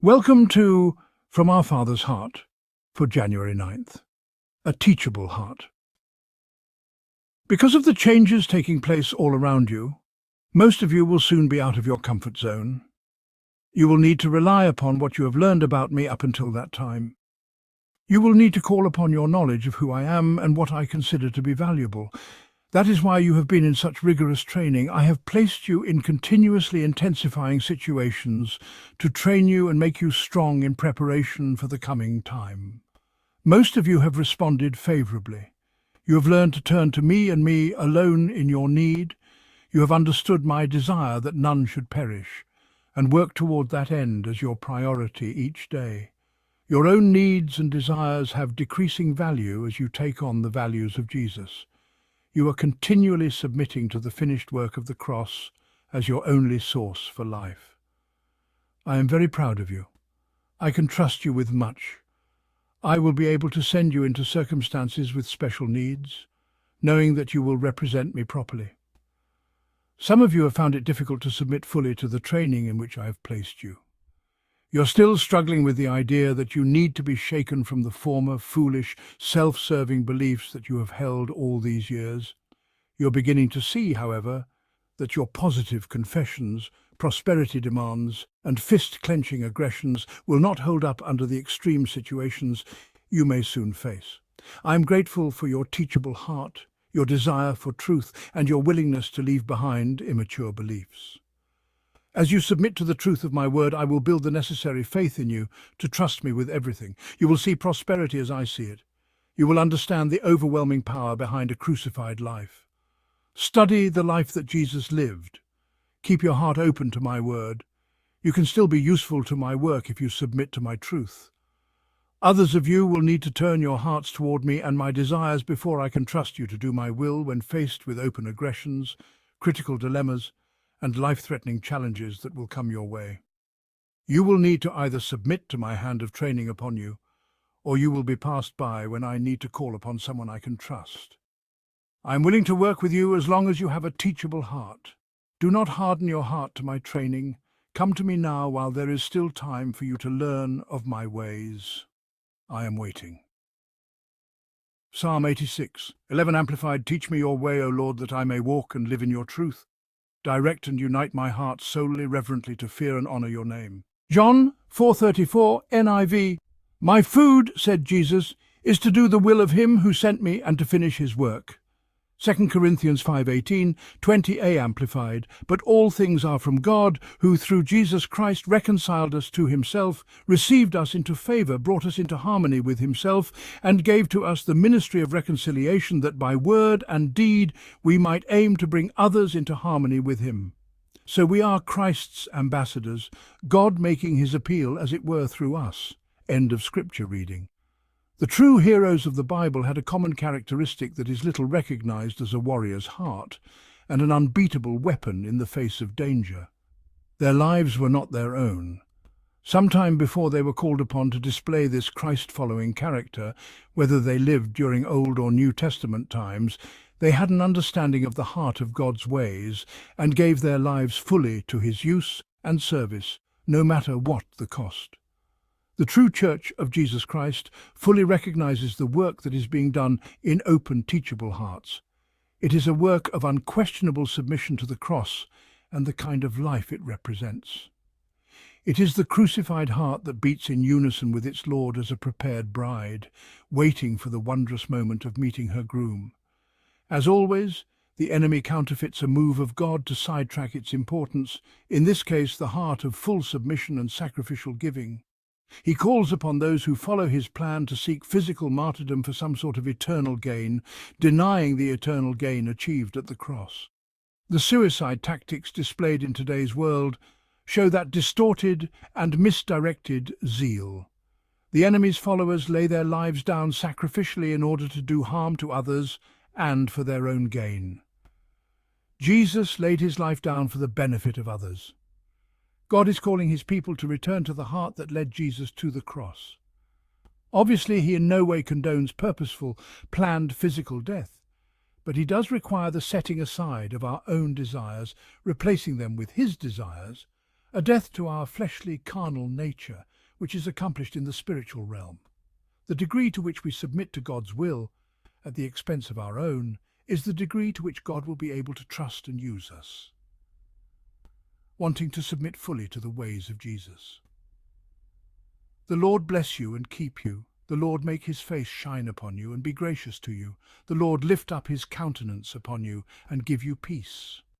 Welcome to From Our Father's Heart for January 9th, a teachable heart. Because of the changes taking place all around you, most of you will soon be out of your comfort zone. You will need to rely upon what you have learned about me up until that time. You will need to call upon your knowledge of who I am and what I consider to be valuable. That is why you have been in such rigorous training. I have placed you in continuously intensifying situations to train you and make you strong in preparation for the coming time. Most of you have responded favorably. You have learned to turn to me and me alone in your need. You have understood my desire that none should perish, and work toward that end as your priority each day. Your own needs and desires have decreasing value as you take on the values of Jesus. You are continually submitting to the finished work of the cross as your only source for life. I am very proud of you. I can trust you with much. I will be able to send you into circumstances with special needs, knowing that you will represent me properly. Some of you have found it difficult to submit fully to the training in which I have placed you. You're still struggling with the idea that you need to be shaken from the former foolish, self-serving beliefs that you have held all these years. You're beginning to see, however, that your positive confessions, prosperity demands, and fist-clenching aggressions will not hold up under the extreme situations you may soon face. I am grateful for your teachable heart, your desire for truth, and your willingness to leave behind immature beliefs. As you submit to the truth of my word, I will build the necessary faith in you to trust me with everything. You will see prosperity as I see it. You will understand the overwhelming power behind a crucified life. Study the life that Jesus lived. Keep your heart open to my word. You can still be useful to my work if you submit to my truth. Others of you will need to turn your hearts toward me and my desires before I can trust you to do my will when faced with open aggressions, critical dilemmas, and life-threatening challenges that will come your way. You will need to either submit to my hand of training upon you, or you will be passed by when I need to call upon someone I can trust. I am willing to work with you as long as you have a teachable heart. Do not harden your heart to my training. Come to me now while there is still time for you to learn of my ways. I am waiting. Psalm 86, 11 Amplified. Teach me your way, O Lord, that I may walk and live in your truth. Direct and unite my heart solely reverently to fear and honor your name. John 4:34 NIV. My food, said Jesus, is to do the will of him who sent me and to finish his work. 2 Corinthians 5:18, 20a Amplified. But all things are from God, who through Jesus Christ reconciled us to himself, received us into favor, brought us into harmony with himself, and gave to us the ministry of reconciliation, that by word and deed we might aim to bring others into harmony with him. So we are Christ's ambassadors, God making his appeal as it were through us. End of scripture reading. The true heroes of the Bible had a common characteristic that is little recognized as a warrior's heart, and an unbeatable weapon in the face of danger. Their lives were not their own. Sometime before they were called upon to display this Christ-following character, whether they lived during Old or New Testament times, they had an understanding of the heart of God's ways and gave their lives fully to his use and service, no matter what the cost. The true Church of Jesus Christ fully recognizes the work that is being done in open, teachable hearts. It is a work of unquestionable submission to the cross and the kind of life it represents. It is the crucified heart that beats in unison with its Lord as a prepared bride, waiting for the wondrous moment of meeting her groom. As always, the enemy counterfeits a move of God to sidetrack its importance, in this case the heart of full submission and sacrificial giving. He calls upon those who follow his plan to seek physical martyrdom for some sort of eternal gain, denying the eternal gain achieved at the cross. The suicide tactics displayed in today's world show that distorted and misdirected zeal. The enemy's followers lay their lives down sacrificially in order to do harm to others and for their own gain. Jesus laid his life down for the benefit of others. God is calling his people to return to the heart that led Jesus to the cross. Obviously, he in no way condones purposeful, planned physical death, but he does require the setting aside of our own desires, replacing them with his desires, a death to our fleshly, carnal nature, which is accomplished in the spiritual realm. The degree to which we submit to God's will, at the expense of our own, is the degree to which God will be able to trust and use us. Wanting to submit fully to the ways of Jesus. The Lord bless you and keep you. The Lord make his face shine upon you and be gracious to you. The Lord lift up his countenance upon you and give you peace.